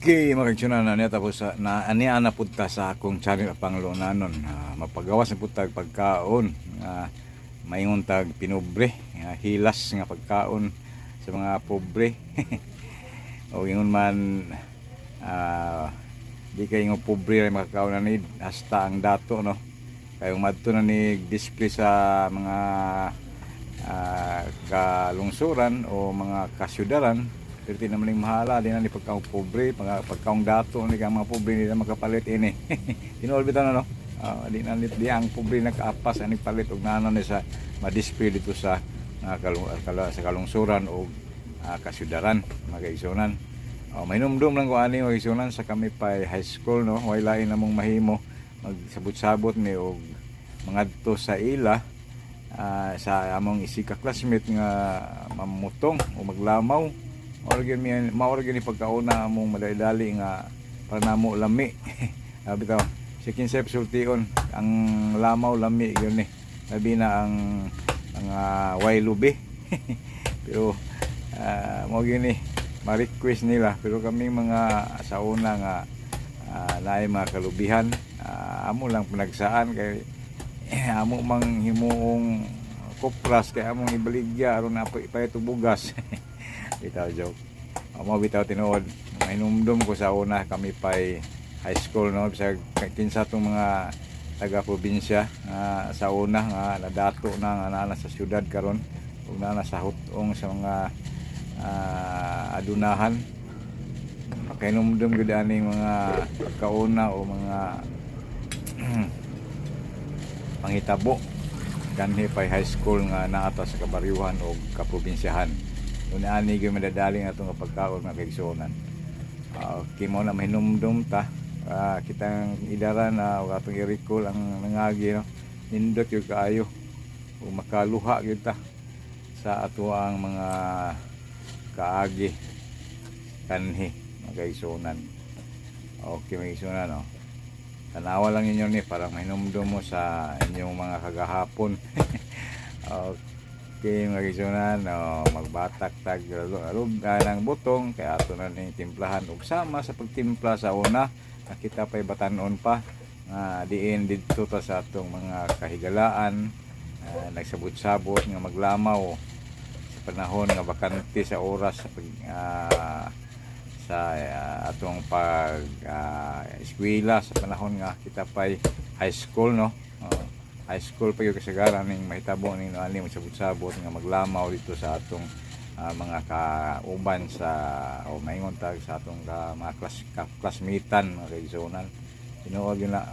Okay, mga kaigsunan na niya tapos na aniya na punta sa akong channel Panglonanon. Mapagawas na punta pagkaon, maingon tag pinobre, hilas nga pagkaon sa mga pobre. O ingon man di kay nga pobre ay makakaon na ni hasta ang dato, no. Kayong madto na ni display sa mga kalungsuran o mga kasyudaran. Pero di naman yung mahala, di na ni pagkaong pobre, pagkaong dato, ni kang mga pobre nila makapalit ini. Tinulbitan na, no? Di na di ang pobre nakaapas, ani palit, o nanon ni sa ma-display dito sa kalungsuran o kasyudaran, mga kaigsunan. Mainumdum lang ko ani mga kaigsunan sa kami pa high school, no? Way lain namong mahimo, magsabot-sabot ni o mga to sa ila, sa among isika classmate nga mamutong o maglamaw. Maorgan ni pagkauna among madali-dali nga para namo lami. Bitaw si kinsep sultion ang lamaw lami yun ni. Labi na ang way lubi. Pero mo gyud ni ma-request nila, pero kami mga sa una nga naay mga kalubihan, amo lang pinagsaan kay amo mang himuong kopras kay among ibaligya aron na pa bugas. Bitaw joke. Mo bitaw tinuod. Mainumdum ko sa una kami pay high school, no, bisag kinsa tong mga taga probinsya sa una nga nadato na nga naa sa syudad karon ug naa sa hutong sa mga adunahan. Makainumdum gyud ani mga kauna o mga panghitabo kanhi pay high school nga naa sa kabaryuhan o kaprobinsyahan. Una ani gyud madadaling atong pagkaon nga kaigsunan. Okay mo na mahinumdum ta, kitang idaran na atong i-recall ang nangagi, no. Nindot yung kaayo o makaluha gyud ta sa ato ang mga kaagi kanhi mga kaigsunan. Okay mga kaigsunan, no. Tanawa lang ninyo ni para mahinumdum mo sa inyong mga kagahapon. Okay mga kaigsunan, magbatak tag ng butong kaya ato na ning timplahan ug sama sa pagtimpla sa una nakita pay batanon pa diin didto ta sa atong mga kahigalaan, nagsabot-sabot nga maglamaw sa panahon nga bakante sa oras sa atong pag eskwela sa panahon nga kita pay high school, no. High school pa yung kasagaran ng mahitabo ng ani magsabot-sabot nga maglamaw dito sa atong mga kauban sa o maingon tag sa atong mga classmatean mga kaigsunan. Tinuod yun na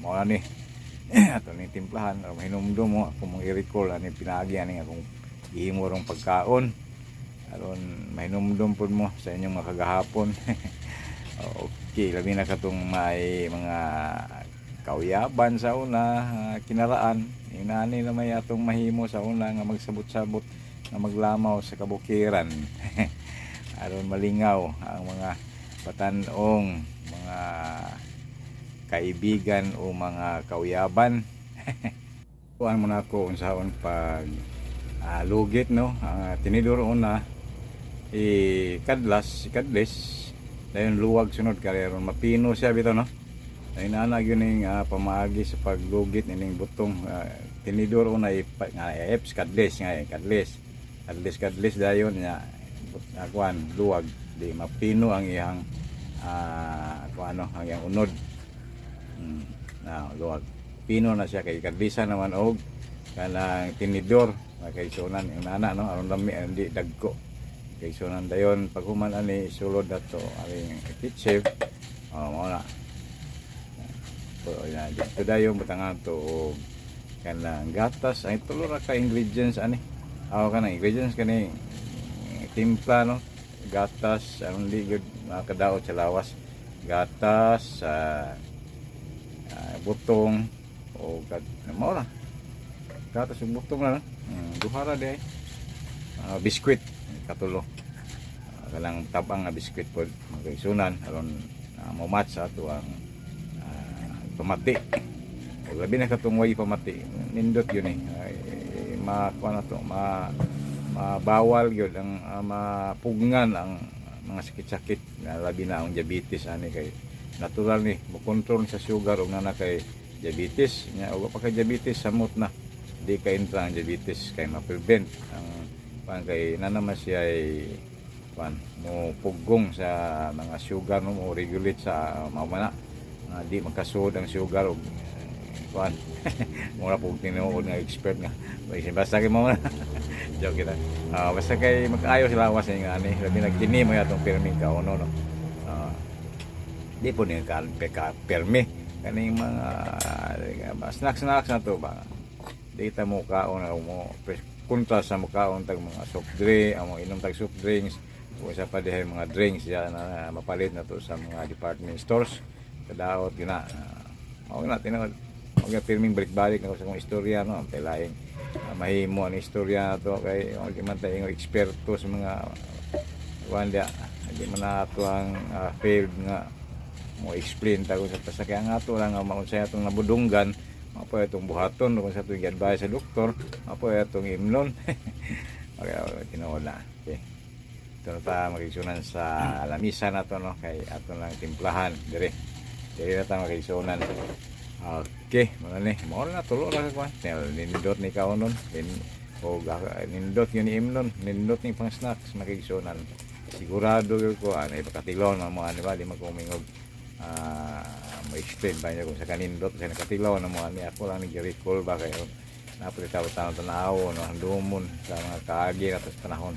mo ani ato ni timplahan o mahinumdum mo ako mong i-recall ani pinagi ani akong gihimo rong pagkaon aron mahinumdum pud mo sa inyong mga kagahapon. Okay, labi na katong may mga kauyaban sa una kinaraan inani na may atong mahimo sa una nga magsabot-sabot nga maglamaw sa kabukiran. Aron malingaw ang mga batanong mga kaibigan o mga kauyaban. Kuan mo na ako unsaon pag lugit, no. Tinidor una kadlas dayon luwag sunod kay aron mapino siya bitaw, no. Ay naanag yun yung pamaagi sa paglugit nining butong tinidor una eps kadles dayon nya kuan luwag di mapino ang iyang kuano ang iyang unod. Luwag pino na siya kay kadlisa naman og kanang tinidor kay sunan yung nana, no, aron lami hindi dagko kay sunan dayon paghuman ani sulod ato aring kitchen mo na. Dito dayon butangan to og kanang gatas ay tulo ra ka ingredients ani. Kanang ingredients kani timpla, no. Gatas ang ligod makadaot sa lawas. Gatas butong o mao na. Gatas ug butong na. Duha ra day. Biskwit katulo. Kanang tabang nga biskwit pod magsunan aron mo-match sa ato ang pamati. O labi na katong way pamati nindot yun makuha na to mabawal yun ang mapugngan ang mga sakit-sakit na labi na ang diabetes ani kay natural ni mo control sa sugar ug nana kay diabetes nya ug pa kay diabetes samot na di kay intra ang diabetes kay ma-prevent ang pan kay nanaman siya ay pan mo pugong sa mga sugar no mo regulate sa maumana di makasud ang sugar ug pan mura pug tinuod nga expert nga basta kay mo joke kita basta kay mag-ayo sila was nga ani labi nagkini mo atong permi ka ono no di po ni ka permi kaning mga snacks na to ba data mo kaon mo kontra sa mukaon tag mga soft drink amo inom tag soft drinks o isa pa dihay mga drinks ya na mapalit na to sa mga department stores kadaot gina mao na tinawag og pirming balik-balik na sa kong istorya no kay laing mahimo ang istorya to kay di man tayo eksperto sa mga wanda di man nato ang field nga mo explain tago sa pasakyan nga to lang maunsay atong nabudunggan apo itong buhaton kung sa tuwing advice sa doktor apo itong imnon okay tinuod na okay ito na ta magigsunan sa lamisa na to no kay ato lang timplahan dire na ta magigsunan okay mo na tulo ra ko nindot ni kaunon o nindot yun ni imnon nindot ni pang snacks magigsunan sigurado ko anay pakatilon mo ano ba di magkumingog ma-explain ba niya kung sa kanindot sa nakatilaw na mga niya ako lang nag-recall ba kayo napalitaw tanaw no ang dumon sa mga kaagi na tos panahon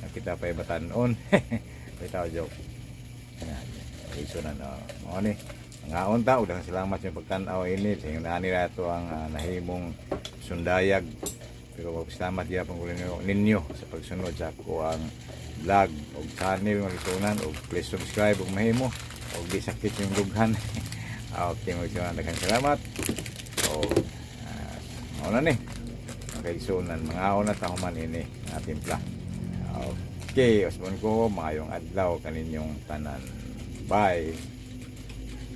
nakita pa ibatanon bitaw joke iso na no mo ni nga unta udang salamat sa pagtan-aw ini sing nani rato ang nahimong sundayag pero salamat ya pang ninyo sa pagsunod sa ako ang vlog og channel ng isunan og please subscribe og mahimo og di sakit yung dughan. Okay, magsimandagan salamat. So, mauna ni. Magkaisunan. Mga una tahuman ini nga timpla. Okay, osmon ko. Mayong adlaw kaninyong tanan. Bye.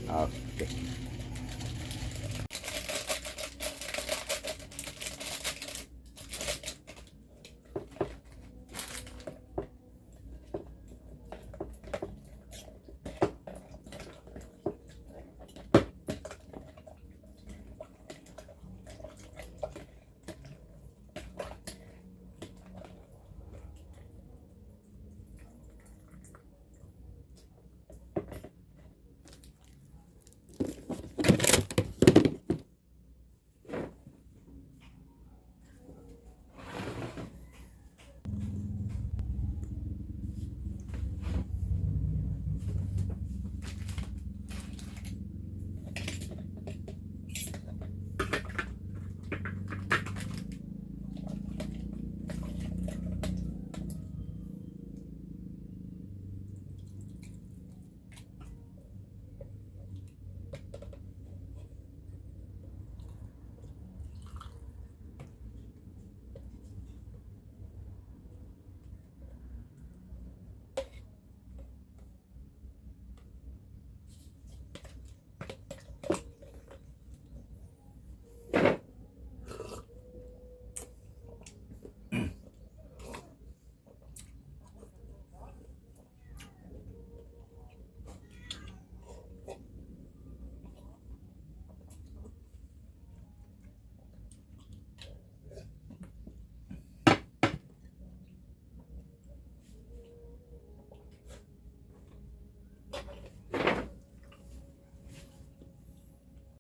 Okay.